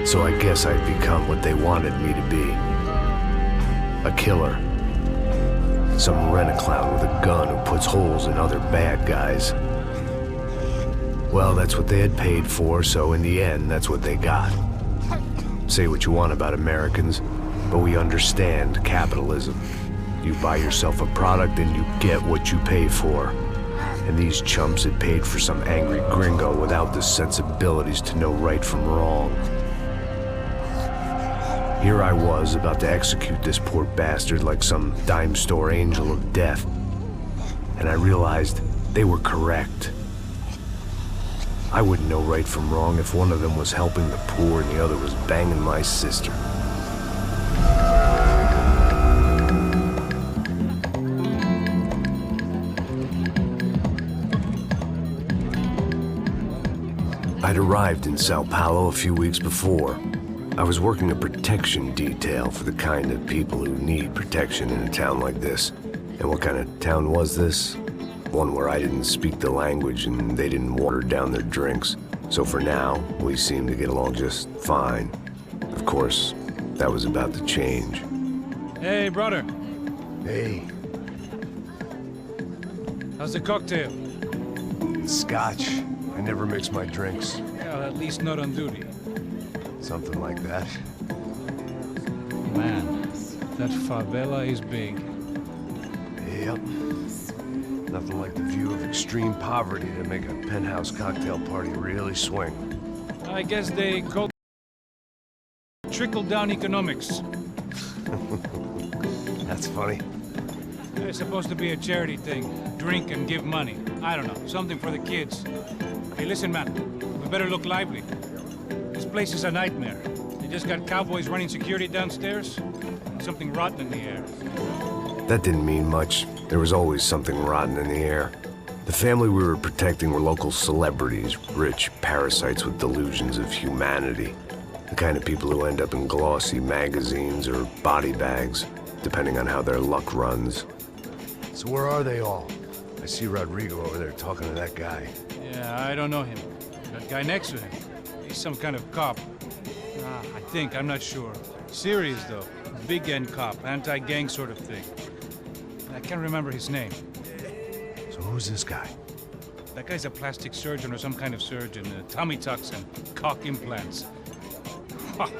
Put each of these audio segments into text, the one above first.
So I guess I'd become what they wanted me to be. A killer. Some rent-a-clown with a gun who puts holes in other bad guys. Well, that's what they had paid for, so in the end, that's what they got. Say what you want about Americans, but we understand capitalism. You buy yourself a product and you get what you pay for. And these chumps had paid for some angry gringo without the sensibilities to know right from wrong. Here I was, about to execute this poor bastard like some dime store angel of death. And I realized they were correct. I wouldn't know right from wrong if one of them was helping the poor and the other was banging my sister. I'd arrived in Sao Paulo a few weeks before. I was working a protection detail for the kind of people who need protection in a town like this. And what kind of town was this? One where I didn't speak the language and they didn't water down their drinks. So for now, we seemed to get along just fine. Of course, that was about to change. Hey, brother. Hey. How's the cocktail? Scotch. I never mix my drinks. Well, at least not on duty. Something like that. Man, that favela is big. Yep. Nothing like the view of extreme poverty to make a penthouse cocktail party really swing. I guess they call it trickle-down economics. That's funny. It's supposed to be a charity thing. Drink and give money. I don't know, something for the kids. Hey, listen, man. We better look lively. This place is a nightmare. They just got cowboys running security downstairs. Something rotten in the air. That didn't mean much. There was always something rotten in the air. The family we were protecting were local celebrities, rich parasites with delusions of humanity. The kind of people who end up in glossy magazines or body bags, depending on how their luck runs. So where are they all? I see Rodrigo over there talking to that guy. Yeah, I don't know him. That guy next to him. He's some kind of cop. I think, I'm not sure. Serious, though. Big-end cop, anti-gang sort of thing. I can't remember his name. So who's this guy? That guy's a plastic surgeon or some kind of surgeon. Tummy tucks and cock implants. Ha!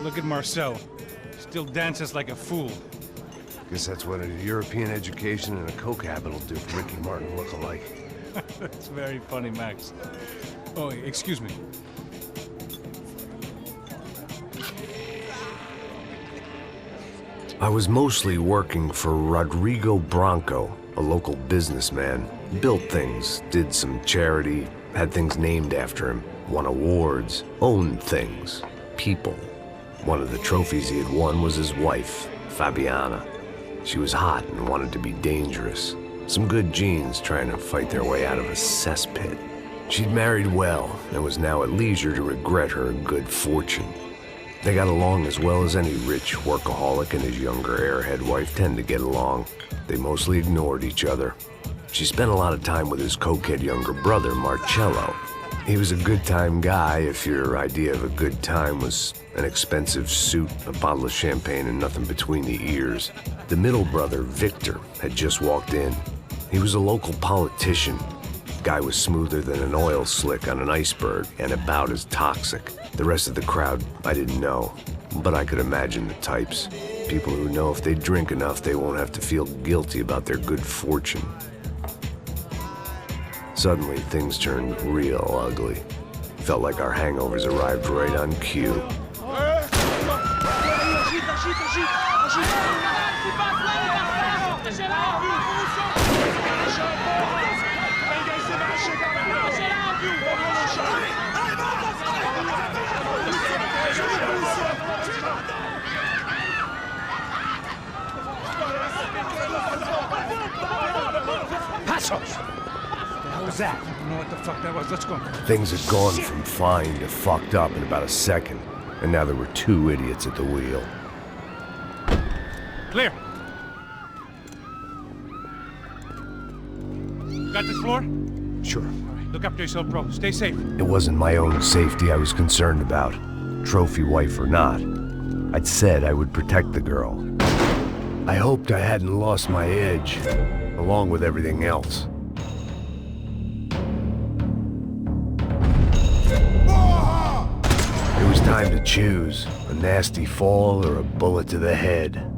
Look at Marcel. Still dances like a fool. Guess that's what a European education and a coke habit will do for Ricky Martin look-alike. That's very funny, Max. Oh, excuse me. I was mostly working for Rodrigo Branco, a local businessman. Built things, did some charity, had things named after him, won awards, owned things, people. One of the trophies he had won was his wife, Fabiana. She was hot and wanted to be dangerous. Some good genes trying to fight their way out of a cesspit. She'd married well and was now at leisure to regret her good fortune. They got along as well as any rich workaholic and his younger airhead wife tend to get along. They mostly ignored each other. She spent a lot of time with his cokehead younger brother, Marcello. He was a good-time guy if your idea of a good time was an expensive suit, a bottle of champagne, and nothing between the ears. The middle brother, Victor, had just walked in. He was a local politician. Guy was smoother than an oil slick on an iceberg and about as toxic. The rest of the crowd, I didn't know, but I could imagine the types. People who know if they drink enough, they won't have to feel guilty about their good fortune. Suddenly, things turned real ugly. Felt like our hangovers arrived right on cue. That? I don't know what the fuck that was. Let's go. Things had gone from fine to fucked up in about a second, and now there were two idiots at the wheel. Clear. Got this floor? Sure. All right, look after yourself, bro. Stay safe. It wasn't my own safety I was concerned about. trophy wife or not. I'd said I would protect the girl. I hoped I hadn't lost my edge, along with everything else. It was time to choose, a nasty fall or a bullet to the head.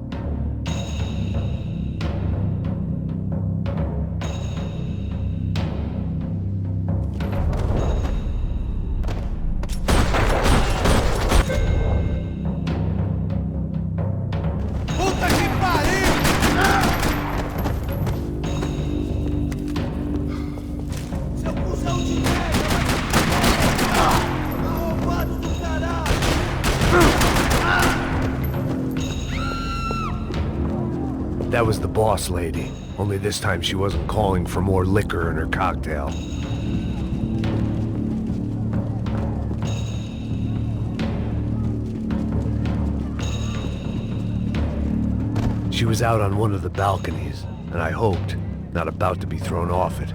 That was the boss lady, only this time she wasn't calling for more liquor in her cocktail. She was out on one of the balconies, and I hoped, not about to be thrown off it.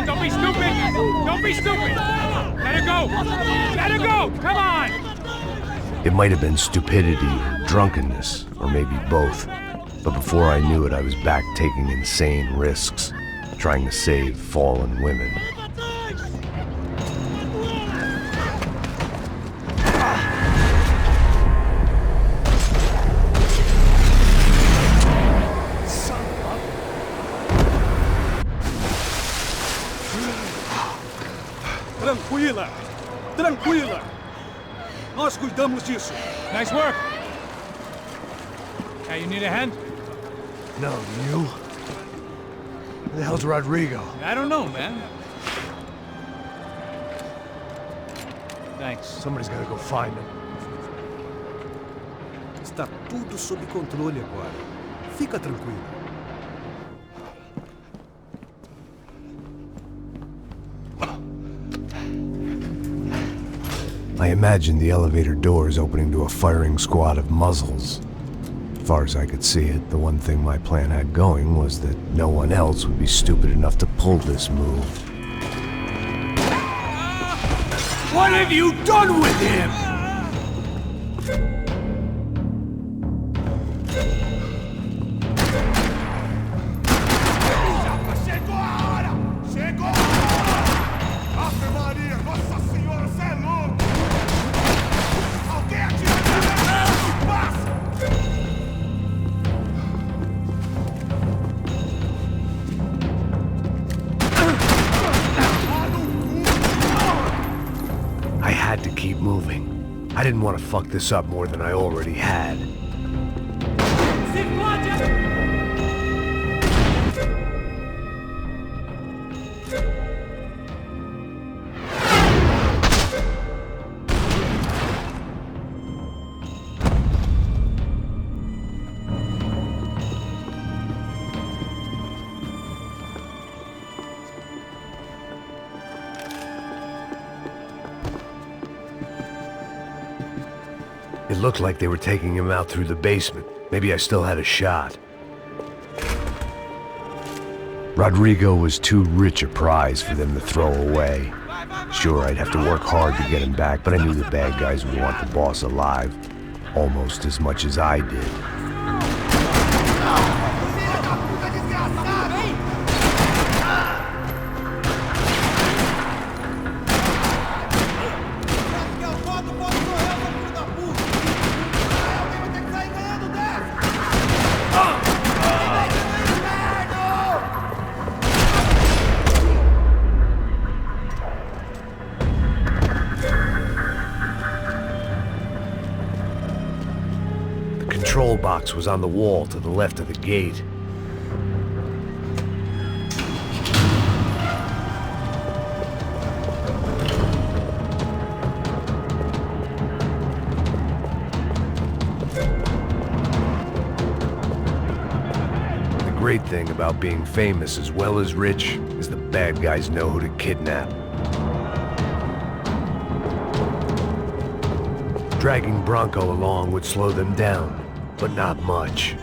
Don't be stupid! Don't be stupid! Let her go! Let her go! Come on! It might have been stupidity or drunkenness, or maybe both. But before I knew it, I was back taking insane risks, trying to save fallen women. Tranquila! Tranquila! Nós cuidamos disso. Nice work! Hey, you need a hand? No, you? Where the hell's Rodrigo? I don't know, man. Thanks. Somebody's gotta go find him. Está tudo sob controle agora. Fica tranquilo. I imagined the elevator doors opening to a firing squad of muzzles. As far as I could see it, the one thing my plan had going was that no one else would be stupid enough to pull this move. What have you done with him? To keep moving. I didn't want to fuck this up more than I already had. It looked like they were taking him out through the basement. Maybe I still had a shot. Rodrigo was too rich a prize for them to throw away. Sure, I'd have to work hard to get him back, but I knew the bad guys would want the boss alive, almost as much as I did. The control box was on the wall to the left of the gate. The great thing about being famous as well as rich is the bad guys know who to kidnap. Dragging Bronco along would slow them down, but not much.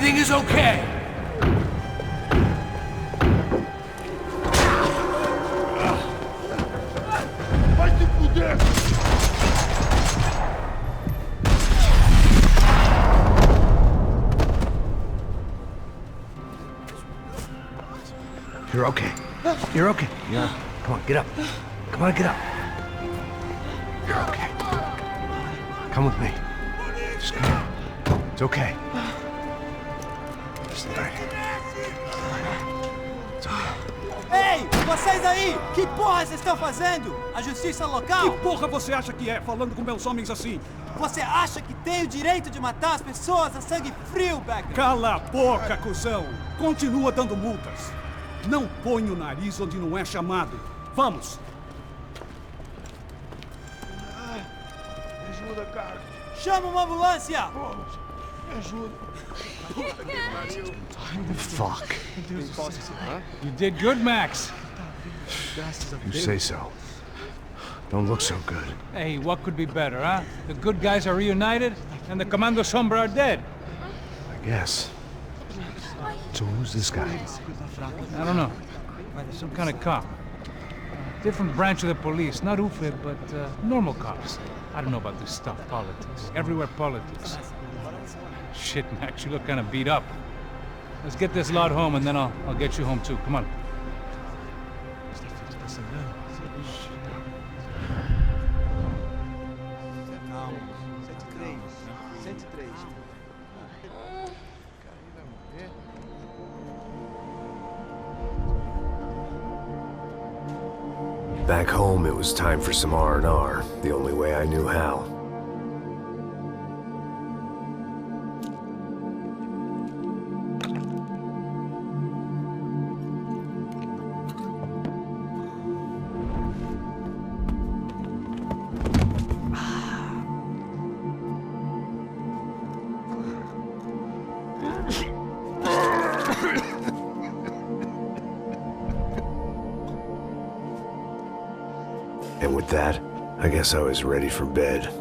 Everything is okay. Vai se fuder! You're okay. You're okay. Yeah. Come on, get up. Come on, get up. You're okay. Come with me. Just come on. It's okay. Just all right. It's okay. Ei, vocês aí! Que porra vocês estão fazendo? A justiça local? Que porra você acha que é, falando com meus homens assim? Você acha que tem o direito de matar as pessoas a sangue frio, Becker? Cala a boca, cuzão! Continua dando multas. Não põe o nariz onde não é chamado. Vamos! Me ajuda, cara. Chama uma ambulância! Vamos. Me ajuda. Fuck. You did good, Max. You say so. Don't look so good. Hey, what could be better, huh? The good guys are reunited, and the Commando Sombra are dead. I guess. So who's this guy? I don't know. Some kind of cop. Different branch of the police. Not UFE, but normal cops. I don't know about this stuff, politics. Everywhere politics. Shit, Max, you look kind of beat up. Let's get this lot home, and then I'll get you home too. Come on. Back home, it was time for some R&R, the only way I knew how. And with that, I guess I was ready for bed.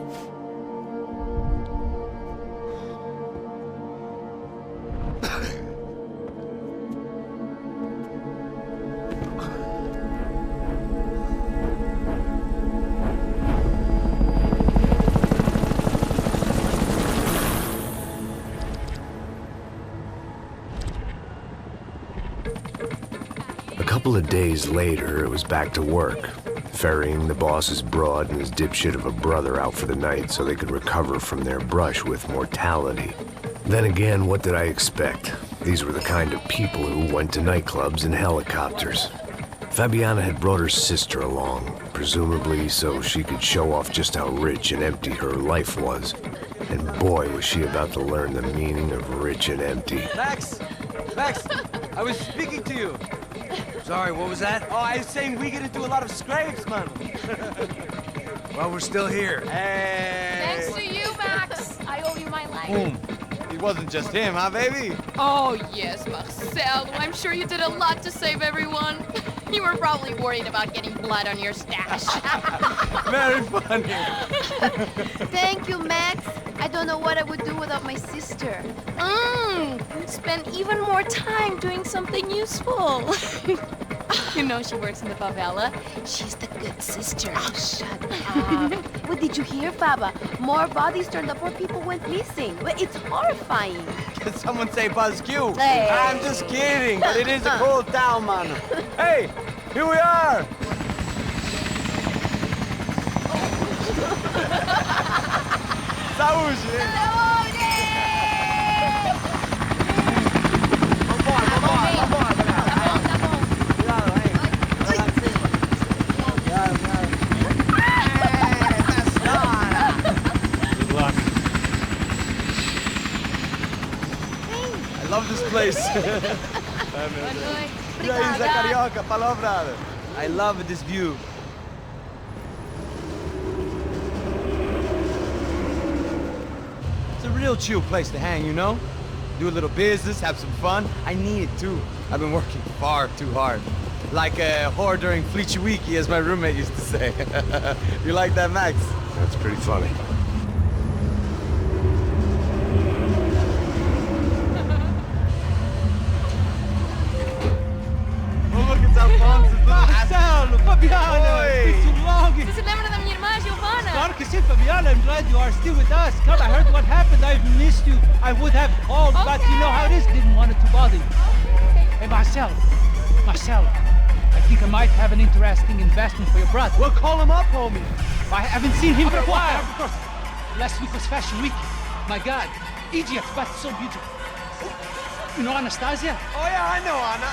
A couple of days later, it was back to work. Ferrying the boss's broad and his dipshit of a brother out for the night so they could recover from their brush with mortality. Then again, what did I expect? These were the kind of people who went to nightclubs in helicopters. Fabiana had brought her sister along, presumably so she could show off just how rich and empty her life was. And boy, was she about to learn the meaning of rich and empty. Max! Max! I was speaking to you! Sorry, what was that? Oh, I was saying we get into a lot of scrapes, man! Well, we're still here. Hey! Thanks to you, Max. I owe you my life. Boom! It wasn't just him, huh, baby? Oh, yes, Marcel. I'm sure you did a lot to save everyone. You were probably worried about getting blood on your stash. Very funny! Thank you, Max. I don't know what I would do without my sister. Spend even more time doing something useful. You know she works in the favela. She's the good sister. Oh, shut up. What did you hear, Faba? More bodies turned up where people went missing. It's horrifying. Did someone say Buzz Q? Hey. I'm just kidding, but it is a cool town, man. Hey, here we are! Saúde! I love this place. E aí, Zé Carioca, palavra. I love this view. It's a real chill place to hang, you know? Do a little business, have some fun. I need it too. I've been working far too hard. Like a whore during Fleechy Weeky, as my roommate used to say. You like that, Max? That's pretty funny. I'm glad you are still with us. Come, I heard what happened. I've missed you. I would have called, but you know how it is. Didn't want it to bother you. Hey, Marcel, I think I might have an interesting investment for your brother. Well, call him up, homie. I haven't seen him for a while. Last week was Fashion Week. My God, Egypt, but so beautiful. You know Anastasia? Oh, yeah, I know Anna.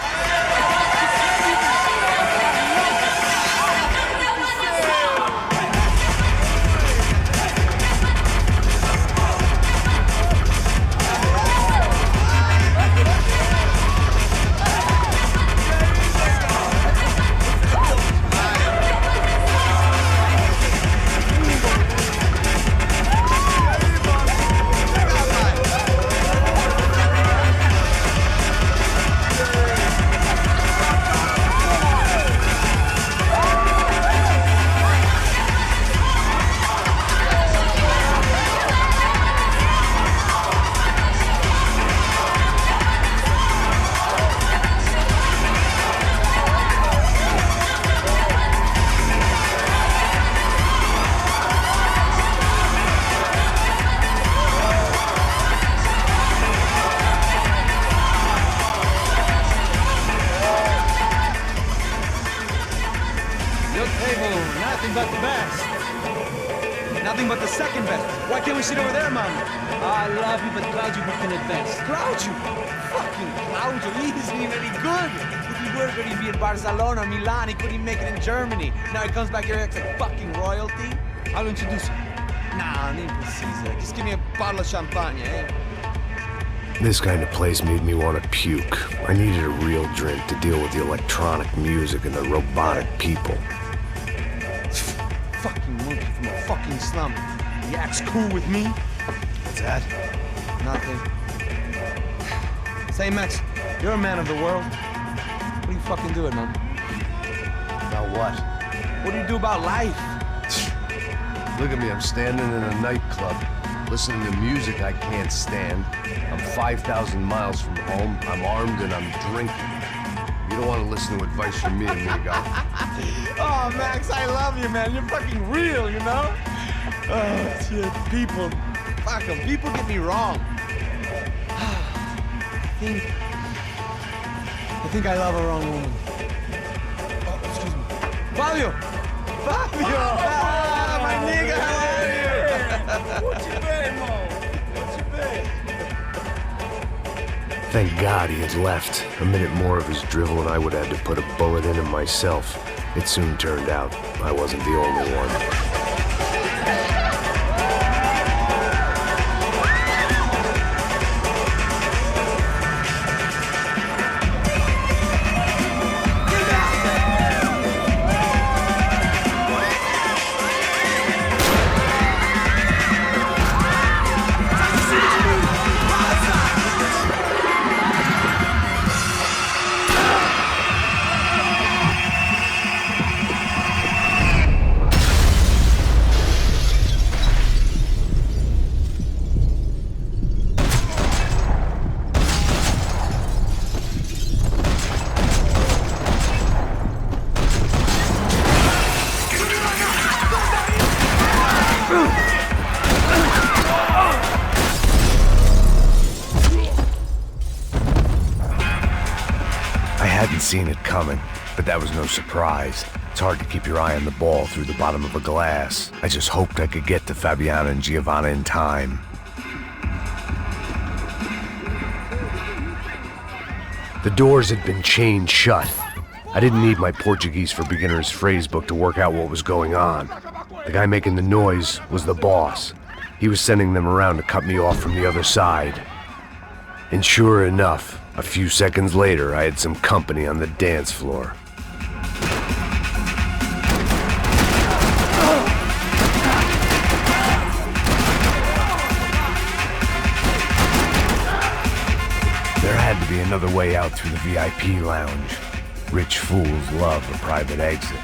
Nothing but the best. Nothing but the second best. Why can't we sit over there, man? I love you, but Claudio booked in advance. Claudio? Fucking Claudio, he isn't even any good. If he were going to be in Barcelona, Milan, he couldn't make it in Germany. Now he comes back here acts like fucking royalty. I'll introduce you. Nah, nem precisa. Just give me a bottle of champagne, eh? This kind of place made me want to puke. I needed a real drink to deal with the electronic music and the robotic people. Fucking monkey from a fucking slum. He acts cool with me. What's that? Nothing. Say, Max, you're a man of the world. What do you fucking do it, man? About what? What do you do about life? Look at me, I'm standing in a nightclub, listening to music I can't stand. I'm 5,000 miles from home, I'm armed, and I'm drinking. You don't want to listen to advice from me, amigo. Oh, Max, I love you, man. You're fucking real, you know? Oh, shit, people. Fuck 'em. People get me wrong. I think I love a wrong woman. Oh, excuse me. Fabio! Fabio! Ah, my nigga, how are you? What you been, Mo? What you been? Thank God he had left. A minute more of his drivel and I would have had to put a bullet in him myself. It soon turned out I wasn't the only one. Seen it coming, but that was no surprise. It's hard to keep your eye on the ball through the bottom of a glass. I just hoped I could get to Fabiana and Giovanna in time. The doors had been chained shut. I didn't need my Portuguese for Beginners phrase book to work out what was going on. The guy making the noise was the boss. He was sending them around to cut me off from the other side. And sure enough, a few seconds later, I had some company on the dance floor. There had to be another way out through the VIP lounge. Rich fools love a private exit.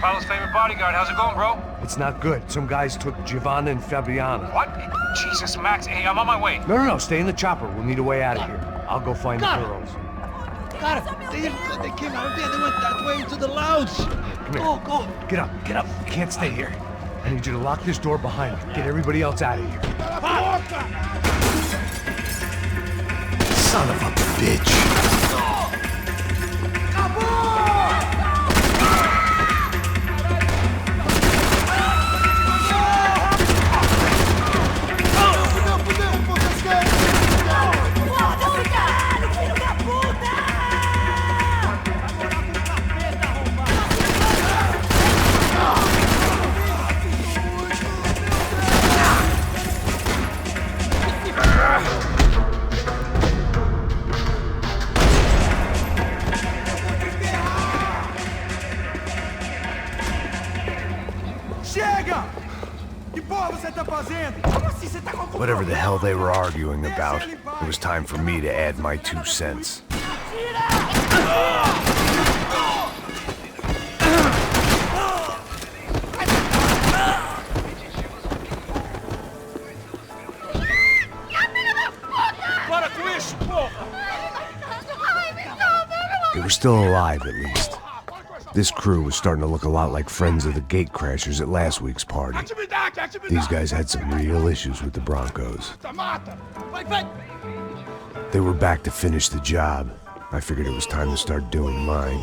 Paolo's favorite bodyguard. How's it going, bro? It's not good. Some guys took Giovanna and Fabiana. What? Jesus, Max. Hey, I'm on my way. No, stay in the chopper. We'll need a way out of here. I'll go find the girls. Got it. They came out of there. They went that way into the lounge. Come here. Go. Get up. You can't stay here. I need you to lock this door behind me. Get everybody else out of here. Son of a bitch. Whatever the hell they were arguing about, it was time for me to add my 2 cents. They were still alive, at least. This crew was starting to look a lot like friends of the gatecrashers at last week's party. These guys had some real issues with the Broncos. They were back to finish the job. I figured it was time to start doing mine.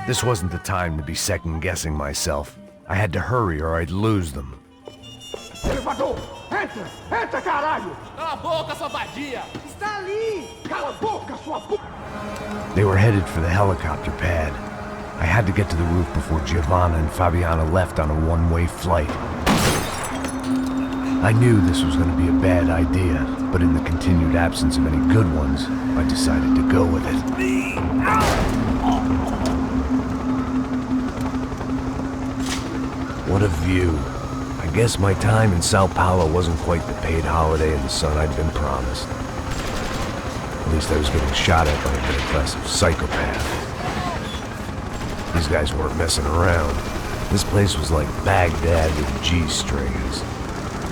This wasn't the time to be second-guessing myself. I had to hurry or I'd lose them. Elevador! Entra, caralho! Cala a boca, sua vadia! Está ali! Cala a boca, sua puta! They were headed for the helicopter pad. I had to get to the roof before Giovanna and Fabiana left on a one-way flight. I knew this was going to be a bad idea, but in the continued absence of any good ones, I decided to go with it. What a view. I guess my time in Sao Paulo wasn't quite the paid holiday in the sun I'd been promised. At least I was getting shot at by a middle-class psychopath. These guys weren't messing around. This place was like Baghdad with G-strings.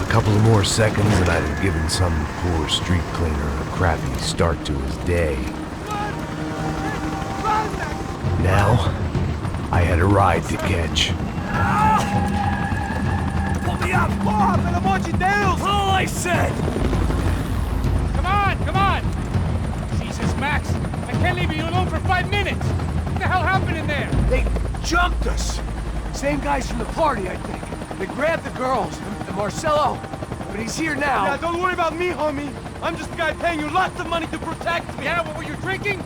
A couple of more seconds and I'd have given some poor street cleaner a crappy start to his day. Now, I had a ride to catch. Pull me up! Porra, pelo amor de Deus! All I said! Come on! Jesus, Max! I can't leave you alone for 5 minutes! What the hell happened in there? They jumped us! Same guys from the party, I think. They grabbed the girls, and Marcelo, but he's here now. Yeah, don't worry about me, homie. I'm just the guy paying you lots of money to protect me. Yeah, what were you drinking?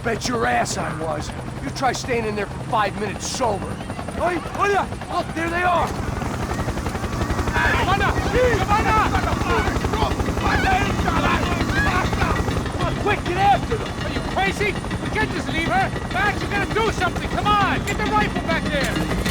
Bet your ass I was. You try staying in there for 5 minutes sober. Oi, olha! Look, there they are! Giovanna! Come on, quick, get after them! Are you crazy? We can't just leave her! Max, you gotta do something! Come on! Get the rifle back there!